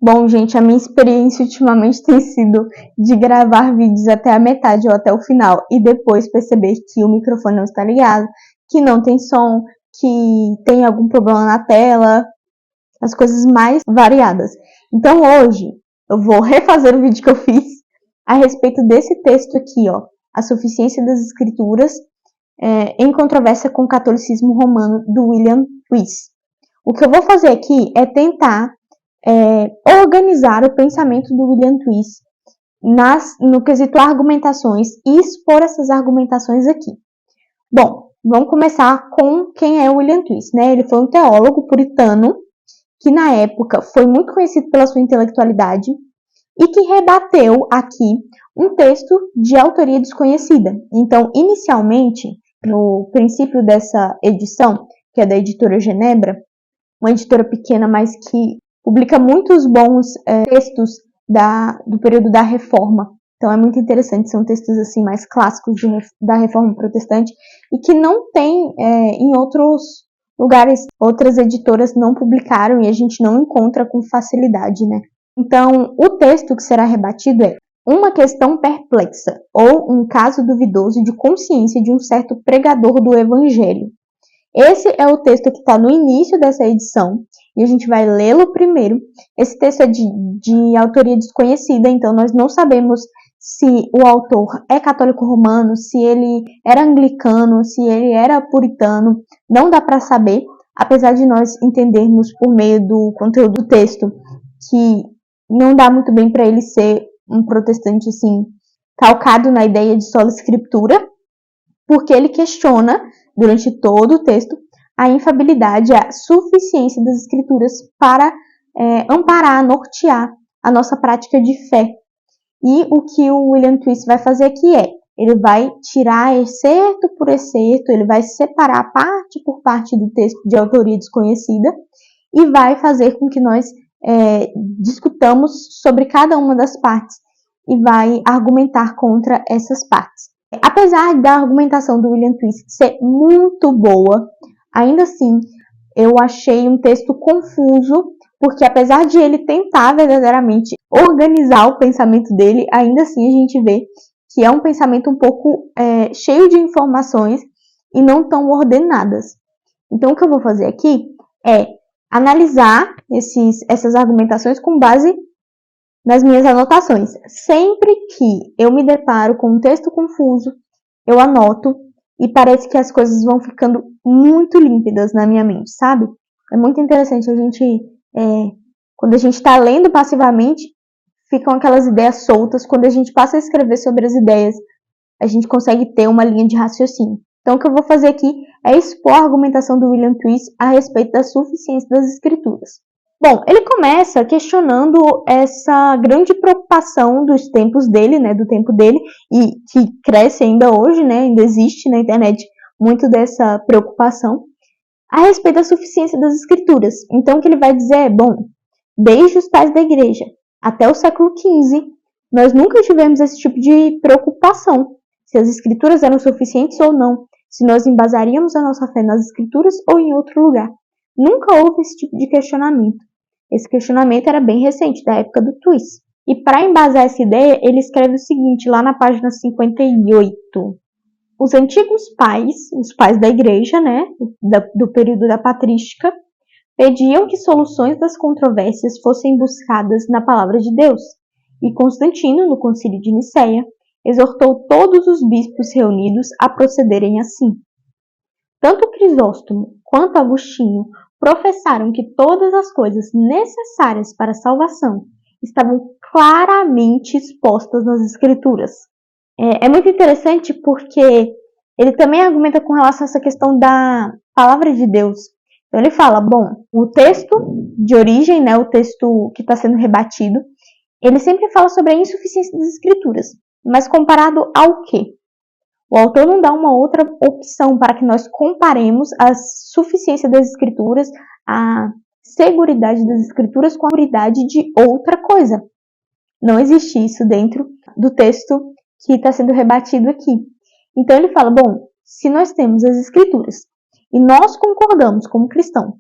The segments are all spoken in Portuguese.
Bom, gente, a minha experiência ultimamente tem sido de gravar vídeos até a metade ou até o final e depois perceber que o microfone não está ligado, que não tem som, que tem algum problema na tela, as coisas mais variadas. Então hoje eu vou refazer o vídeo que eu fiz a respeito desse texto aqui, ó, A Suficiência das Escrituras em Controvérsia com o Catolicismo Romano, do William Twiss. O que eu vou fazer aqui é tentar organizar o pensamento do William Twiss no quesito argumentações e expor essas argumentações aqui. Bom, vamos começar com quem é o William Twiss, né? Ele foi um teólogo puritano que na época foi muito conhecido pela sua intelectualidade e que rebateu aqui um texto de autoria desconhecida. Então, inicialmente, no princípio dessa edição, que é da editora Genebra, uma editora pequena, mas que publica muitos bons textos do período da Reforma. Então é muito interessante, são textos assim mais clássicos da Reforma Protestante e que não tem em outros lugares, outras editoras não publicaram e a gente não encontra com facilidade, né? Então o texto que será rebatido é uma questão perplexa ou um caso duvidoso de consciência de um certo pregador do Evangelho. Esse é o texto que está no início dessa edição e a gente vai lê-lo primeiro. Esse texto é de autoria desconhecida, então nós não sabemos se o autor é católico romano, se ele era anglicano, se ele era puritano. Não dá para saber, apesar de nós entendermos por meio do conteúdo do texto que não dá muito bem para ele ser um protestante assim calcado na ideia de sola escritura, porque ele questiona durante todo o texto a infabilidade, a suficiência das escrituras para amparar, nortear a nossa prática de fé. E o que o William Twiss vai fazer aqui ele vai tirar excerto por excerto, ele vai separar parte por parte do texto de autoria desconhecida e vai fazer com que nós discutamos sobre cada uma das partes e vai argumentar contra essas partes. Apesar da argumentação do William Twiss ser muito boa, ainda assim eu achei um texto confuso, porque apesar de ele tentar verdadeiramente organizar o pensamento dele, ainda assim a gente vê que é um pensamento um pouco cheio de informações e não tão ordenadas. Então o que eu vou fazer aqui é analisar essas argumentações com base nas minhas anotações. Sempre que eu me deparo com um texto confuso, eu anoto e parece que as coisas vão ficando muito límpidas na minha mente, sabe? É muito interessante a gente, quando a gente está lendo passivamente, ficam aquelas ideias soltas. Quando a gente passa a escrever sobre as ideias, a gente consegue ter uma linha de raciocínio. Então, o que eu vou fazer aqui é expor a argumentação do William Twiss a respeito da suficiência das escrituras. Bom, ele começa questionando essa grande preocupação dos tempos dele, né, do tempo dele, e que cresce ainda hoje, né, ainda existe na internet muito dessa preocupação, a respeito da suficiência das escrituras. Então, o que ele vai dizer é, bom, desde os pais da igreja até o século XV, nós nunca tivemos esse tipo de preocupação, se as escrituras eram suficientes ou não, se nós embasaríamos a nossa fé nas escrituras ou em outro lugar. Nunca houve esse tipo de questionamento. Esse questionamento era bem recente, da época do Twiss. E para embasar essa ideia, ele escreve o seguinte, lá na página 58. Os antigos pais, os pais da igreja, né, do período da patrística, pediam que soluções das controvérsias fossem buscadas na palavra de Deus. E Constantino, no concílio de Nicéia, exortou todos os bispos reunidos a procederem assim. Tanto Crisóstomo quanto Agostinho professaram que todas as coisas necessárias para a salvação estavam claramente expostas nas Escrituras. É muito interessante porque ele também argumenta com relação a essa questão da palavra de Deus. Então ele fala, bom, o texto de origem, né, o texto que está sendo rebatido, ele sempre fala sobre a insuficiência das Escrituras, mas comparado ao quê? O autor não dá uma outra opção para que nós comparemos a suficiência das escrituras, a seguridade das escrituras com a seguridade de outra coisa. Não existe isso dentro do texto que está sendo rebatido aqui. Então ele fala, bom, se nós temos as escrituras e nós concordamos como cristãos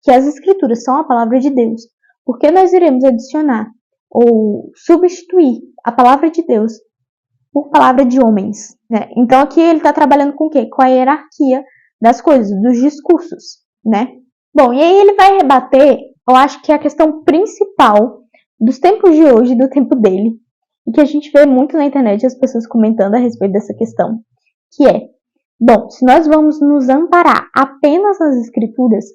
que as escrituras são a palavra de Deus, Por que nós iremos adicionar ou substituir a palavra de Deus por palavra de homens, né? Então aqui ele está trabalhando com o quê? Com a hierarquia das coisas, dos discursos, né? Bom, e aí ele vai rebater, eu acho que a questão principal dos tempos de hoje, do tempo dele, e que a gente vê muito na internet as pessoas comentando a respeito dessa questão, que é, bom, se nós vamos nos amparar apenas nas escrituras,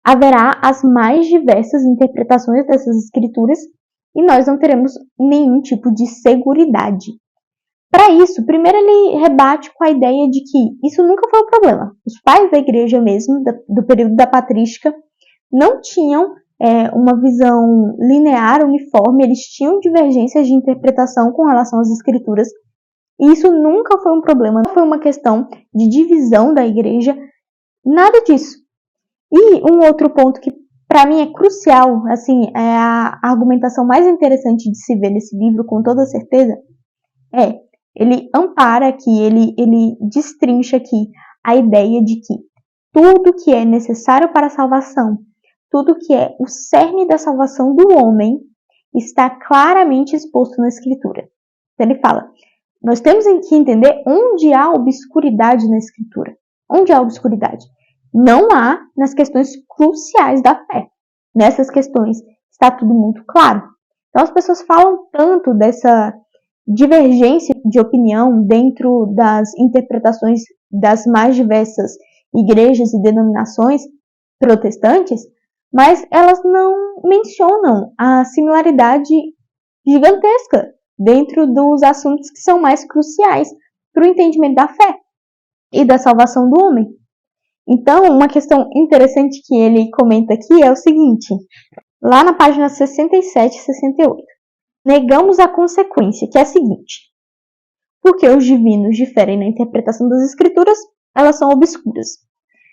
haverá as mais diversas interpretações dessas escrituras e nós não teremos nenhum tipo de seguridade. Para isso, primeiro ele rebate com a ideia de que isso nunca foi um problema. Os pais da igreja mesmo, do período da patrística, não tinham uma visão linear, uniforme, eles tinham divergências de interpretação com relação às escrituras, e isso nunca foi um problema, não foi uma questão de divisão da igreja, nada disso. E um outro ponto que para mim é crucial, assim, é a argumentação mais interessante de se ver nesse livro, com toda certeza, ele ampara aqui, ele destrincha aqui a ideia de que tudo que é necessário para a salvação, tudo que é o cerne da salvação do homem, está claramente exposto na Escritura. Então ele fala, nós temos que entender onde há obscuridade na Escritura. Onde há obscuridade? Não há nas questões cruciais da fé. Nessas questões está tudo muito claro. Então as pessoas falam tanto dessa divergência de opinião dentro das interpretações das mais diversas igrejas e denominações protestantes, mas elas não mencionam a similaridade gigantesca dentro dos assuntos que são mais cruciais para o entendimento da fé e da salvação do homem. Então, uma questão interessante que ele comenta aqui é o seguinte, lá na página 67 e 68. Negamos a consequência, que é a seguinte. Porque os divinos diferem na interpretação das escrituras, elas são obscuras.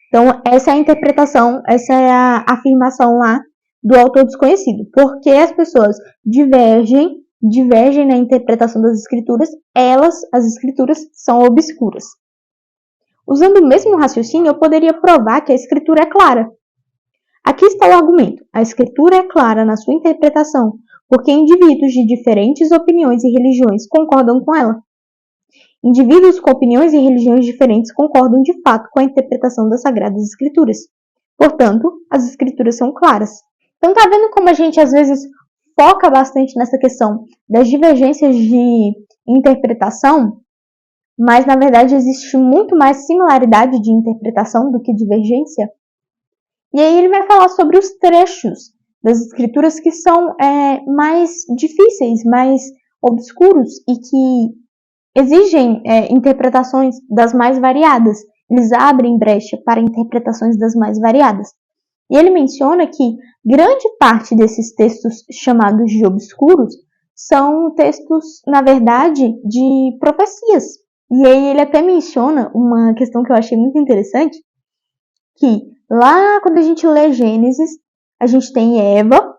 Então, essa é a interpretação, essa é a afirmação lá do autor desconhecido. Porque as pessoas divergem na interpretação das escrituras, as escrituras, são obscuras. Usando o mesmo raciocínio, eu poderia provar que a escritura é clara. Aqui está o argumento. A escritura é clara na sua interpretação, porque indivíduos de diferentes opiniões e religiões concordam com ela. Indivíduos com opiniões e religiões diferentes concordam de fato com a interpretação das Sagradas Escrituras. Portanto, as Escrituras são claras. Então, tá vendo como a gente às vezes foca bastante nessa questão das divergências de interpretação, mas na verdade existe muito mais similaridade de interpretação do que divergência? E aí ele vai falar sobre os trechos das escrituras que são mais difíceis, mais obscuros e que exigem interpretações das mais variadas. Eles abrem brecha para interpretações das mais variadas. E ele menciona que grande parte desses textos chamados de obscuros são textos, na verdade, de profecias. E aí ele até menciona uma questão que eu achei muito interessante, que lá quando a gente lê Gênesis, a gente tem Eva,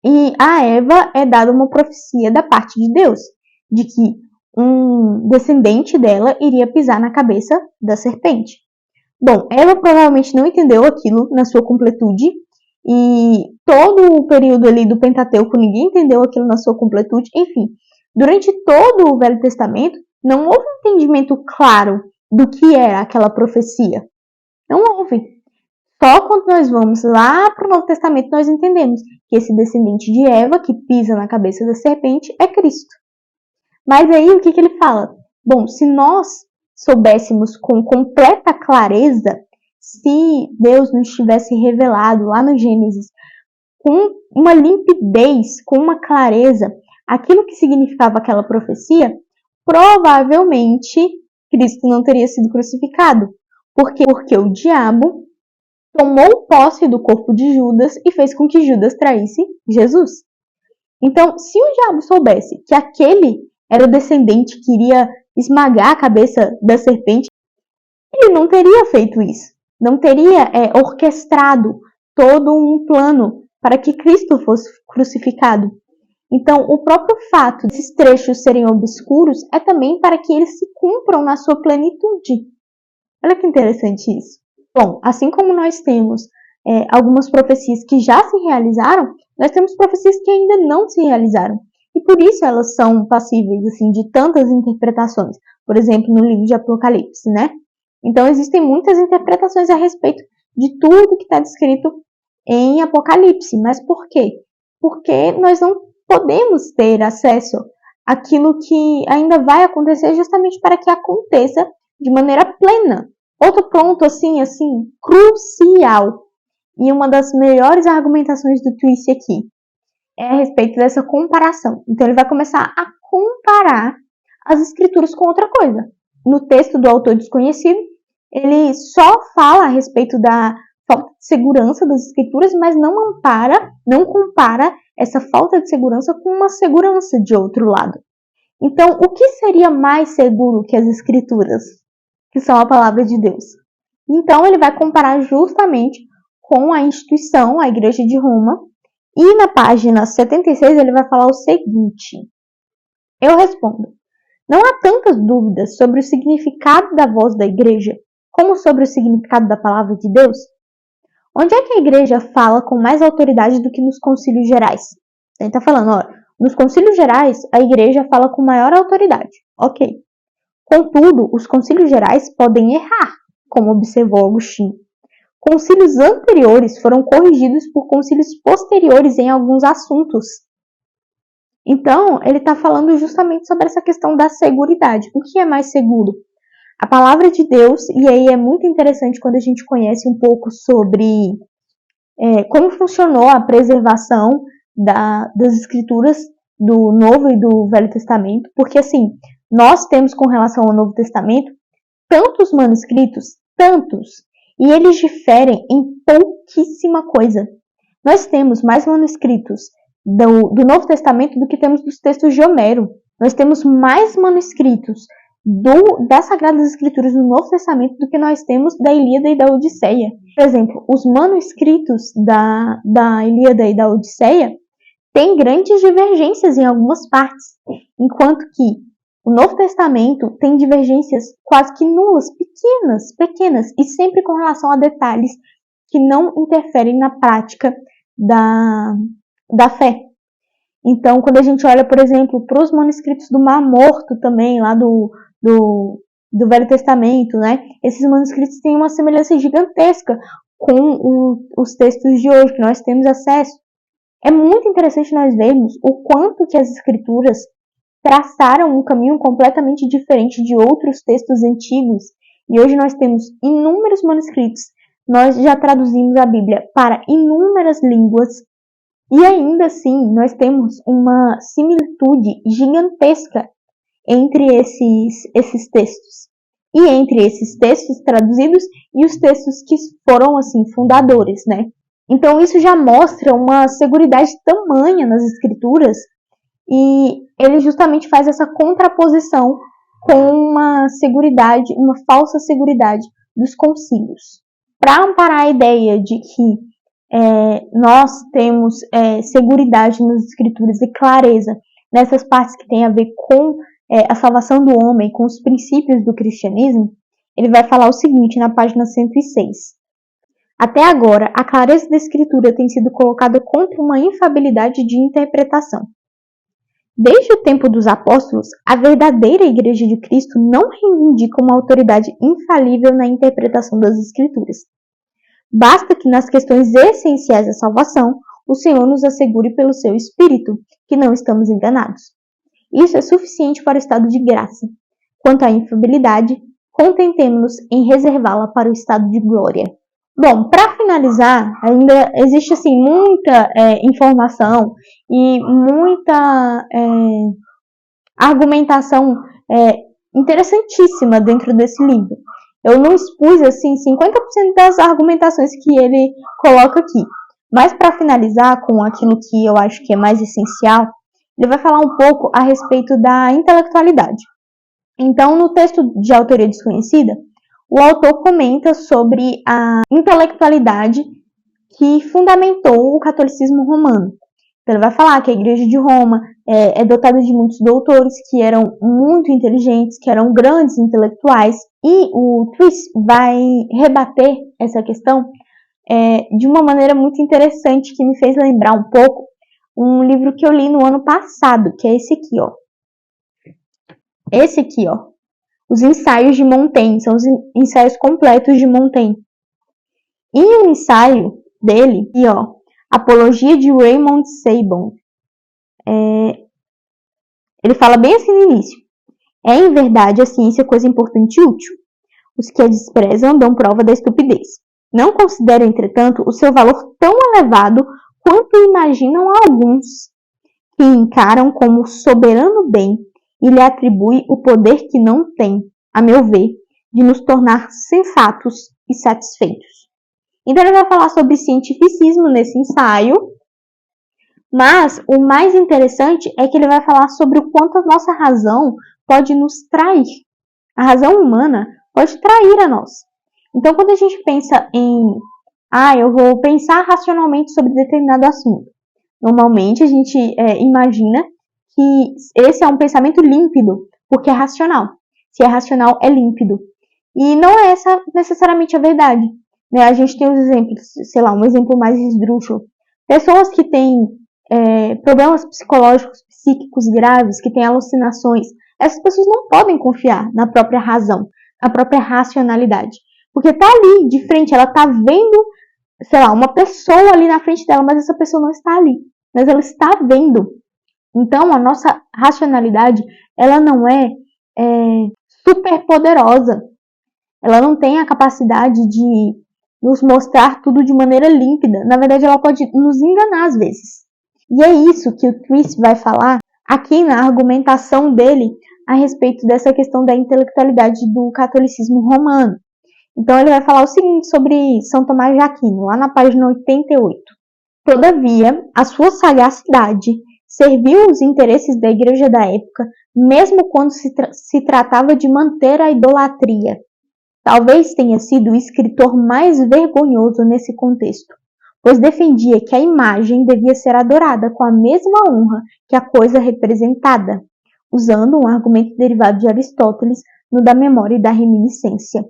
e a Eva é dada uma profecia da parte de Deus, de que um descendente dela iria pisar na cabeça da serpente. Bom, Eva provavelmente não entendeu aquilo na sua completude, e todo o período ali do Pentateuco ninguém entendeu aquilo na sua completude. Enfim, durante todo o Velho Testamento, não houve um entendimento claro do que era aquela profecia. Não houve. Só quando nós vamos lá para o Novo Testamento, nós entendemos que esse descendente de Eva, que pisa na cabeça da serpente, é Cristo. Mas aí, o que ele fala? Bom, se nós soubéssemos com completa clareza, se Deus nos tivesse revelado lá no Gênesis, com uma limpidez, com uma clareza, aquilo que significava aquela profecia, provavelmente Cristo não teria sido crucificado. Por quê? Porque o diabo tomou posse do corpo de Judas e fez com que Judas traísse Jesus. Então, se o diabo soubesse que aquele era o descendente que iria esmagar a cabeça da serpente, ele não teria feito isso. Não teria orquestrado todo um plano para que Cristo fosse crucificado. Então, o próprio fato desses trechos serem obscuros é também para que eles se cumpram na sua plenitude. Olha que interessante isso. Bom, assim como nós temos algumas profecias que já se realizaram, nós temos profecias que ainda não se realizaram. E por isso elas são passíveis assim, de tantas interpretações. Por exemplo, no livro de Apocalipse, né? Então existem muitas interpretações a respeito de tudo que está descrito em Apocalipse. Mas por quê? Porque nós não podemos ter acesso àquilo que ainda vai acontecer justamente para que aconteça de maneira plena. Outro ponto, assim, crucial, e uma das melhores argumentações do Twist aqui, é a respeito dessa comparação. Então ele vai começar a comparar as escrituras com outra coisa. No texto do autor desconhecido, ele só fala a respeito da falta de segurança das escrituras, mas não compara essa falta de segurança com uma segurança de outro lado. Então, o que seria mais seguro que as escrituras, que são a palavra de Deus? Então, ele vai comparar justamente com a instituição, a Igreja de Roma, e na página 76 ele vai falar o seguinte: eu respondo, não há tantas dúvidas sobre o significado da voz da Igreja como sobre o significado da palavra de Deus? Onde é que a Igreja fala com mais autoridade do que nos concílios gerais? Ele está falando, nos concílios gerais, a Igreja fala com maior autoridade. Ok. Contudo, os concílios gerais podem errar, como observou Agostinho. Concílios anteriores foram corrigidos por concílios posteriores em alguns assuntos. Então, ele está falando justamente sobre essa questão da seguridade. O que é mais seguro? A palavra de Deus, e aí é muito interessante quando a gente conhece um pouco sobre como funcionou a preservação das escrituras do Novo e do Velho Testamento, porque assim, nós temos com relação ao Novo Testamento tantos manuscritos, e eles diferem em pouquíssima coisa. Nós temos mais manuscritos do Novo Testamento do que temos dos textos de Homero. Nós temos mais manuscritos das Sagradas Escrituras do Novo Testamento do que nós temos da Ilíada e da Odisseia. Por exemplo, os manuscritos da Ilíada e da Odisseia têm grandes divergências em algumas partes, enquanto que o Novo Testamento tem divergências quase que nulas, pequenas, e sempre com relação a detalhes que não interferem na prática da fé. Então, quando a gente olha, por exemplo, para os manuscritos do Mar Morto também, lá do Velho Testamento, né? Esses manuscritos têm uma semelhança gigantesca com os textos de hoje, que nós temos acesso. É muito interessante nós vermos o quanto que as escrituras traçaram um caminho completamente diferente de outros textos antigos. E hoje nós temos inúmeros manuscritos. Nós já traduzimos a Bíblia para inúmeras línguas. E ainda assim, nós temos uma similitude gigantesca entre esses textos. E entre esses textos traduzidos e os textos que foram, assim, fundadores, né? Então, isso já mostra uma seguridade tamanha nas escrituras, e ele justamente faz essa contraposição com uma falsa seguridade dos concílios. Para amparar a ideia de que nós temos seguridade nas escrituras e clareza nessas partes que tem a ver com a salvação do homem, com os princípios do cristianismo, ele vai falar o seguinte na página 106. Até agora, a clareza da escritura tem sido colocada contra uma infabilidade de interpretação. Desde o tempo dos apóstolos, a verdadeira Igreja de Cristo não reivindica uma autoridade infalível na interpretação das escrituras. Basta que nas questões essenciais da salvação, o Senhor nos assegure pelo seu Espírito que não estamos enganados. Isso é suficiente para o estado de graça. Quanto à infabilidade, contentemo-nos em reservá-la para o estado de glória. Bom, para finalizar, ainda existe assim, muita informação e muita argumentação interessantíssima dentro desse livro. Eu não expus assim 50% das argumentações que ele coloca aqui. Mas para finalizar com aquilo que eu acho que é mais essencial, ele vai falar um pouco a respeito da intelectualidade. Então, no texto de autoria desconhecida, o autor comenta sobre a intelectualidade que fundamentou o catolicismo romano. Então, ele vai falar que a Igreja de Roma é dotada de muitos doutores que eram muito inteligentes, que eram grandes intelectuais, e o Twist vai rebater essa questão de uma maneira muito interessante, que me fez lembrar um pouco um livro que eu li no ano passado, que é esse aqui, ó. Esse aqui, ó. Os ensaios de Montaigne, são os ensaios completos de Montaigne. E o ensaio dele, e ó, Apologia de Raymond Sebon, ele fala bem assim no início: é em verdade a ciência coisa importante e útil. Os que a desprezam dão prova da estupidez. Não consideram, entretanto, o seu valor tão elevado quanto imaginam alguns, que encaram como soberano bem e lhe atribui o poder que não tem, a meu ver, de nos tornar sensatos e satisfeitos. Então ele vai falar sobre cientificismo nesse ensaio, mas o mais interessante é que ele vai falar sobre o quanto a nossa razão pode nos trair. A razão humana pode trair a nós. Então quando a gente pensa em, eu vou pensar racionalmente sobre determinado assunto, normalmente a gente imagina que esse é um pensamento límpido, porque é racional. Se é racional, é límpido. E não é essa necessariamente a verdade. Né? A gente tem os exemplos, sei lá, um exemplo mais esdrúxulo. Pessoas que têm problemas psicológicos, psíquicos graves, que têm alucinações, essas pessoas não podem confiar na própria razão, na própria racionalidade. Porque tá ali, de frente, ela tá vendo, sei lá, uma pessoa ali na frente dela, mas essa pessoa não está ali. Mas ela está vendo. Então, a nossa racionalidade, ela não é super poderosa. Ela não tem a capacidade de nos mostrar tudo de maneira límpida. Na verdade, ela pode nos enganar às vezes. E é isso que o Twist vai falar aqui na argumentação dele a respeito dessa questão da intelectualidade do catolicismo romano. Então, ele vai falar o seguinte sobre São Tomás de Aquino, lá na página 88. Todavia, a sua sagacidade serviu os interesses da igreja da época, mesmo quando se tratava de manter a idolatria. Talvez tenha sido o escritor mais vergonhoso nesse contexto, pois defendia que a imagem devia ser adorada com a mesma honra que a coisa representada, usando um argumento derivado de Aristóteles no da memória e da reminiscência.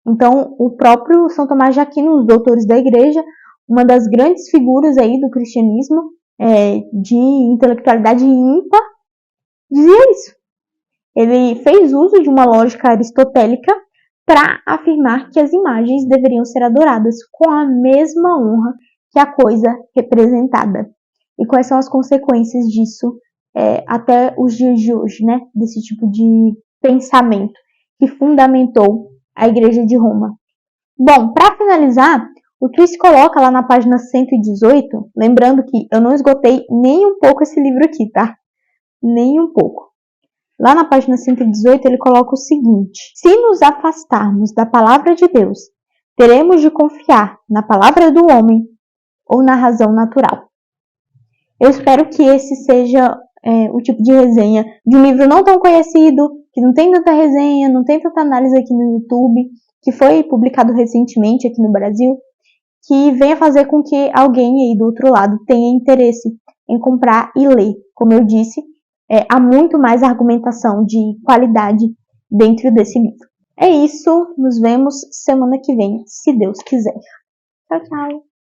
Então, o próprio São Tomás de Aquino, os doutores da igreja, uma das grandes figuras aí do cristianismo, de intelectualidade ímpar, dizia isso. Ele fez uso de uma lógica aristotélica para afirmar que as imagens deveriam ser adoradas com a mesma honra que a coisa representada. E quais são as consequências disso até os dias de hoje, né? Desse tipo de pensamento que fundamentou a Igreja de Roma. Bom, para finalizar, o Twist coloca lá na página 118, lembrando que eu não esgotei nem um pouco esse livro aqui, tá? Nem um pouco. Lá na página 118 ele coloca o seguinte: se nos afastarmos da palavra de Deus, teremos de confiar na palavra do homem ou na razão natural. Eu espero que esse seja o tipo de resenha de um livro não tão conhecido, que não tem tanta resenha, não tem tanta análise aqui no YouTube, que foi publicado recentemente aqui no Brasil, que venha fazer com que alguém aí do outro lado tenha interesse em comprar e ler. Como eu disse, há muito mais argumentação de qualidade dentro desse livro. É isso, nos vemos semana que vem, se Deus quiser. Tchau, tchau!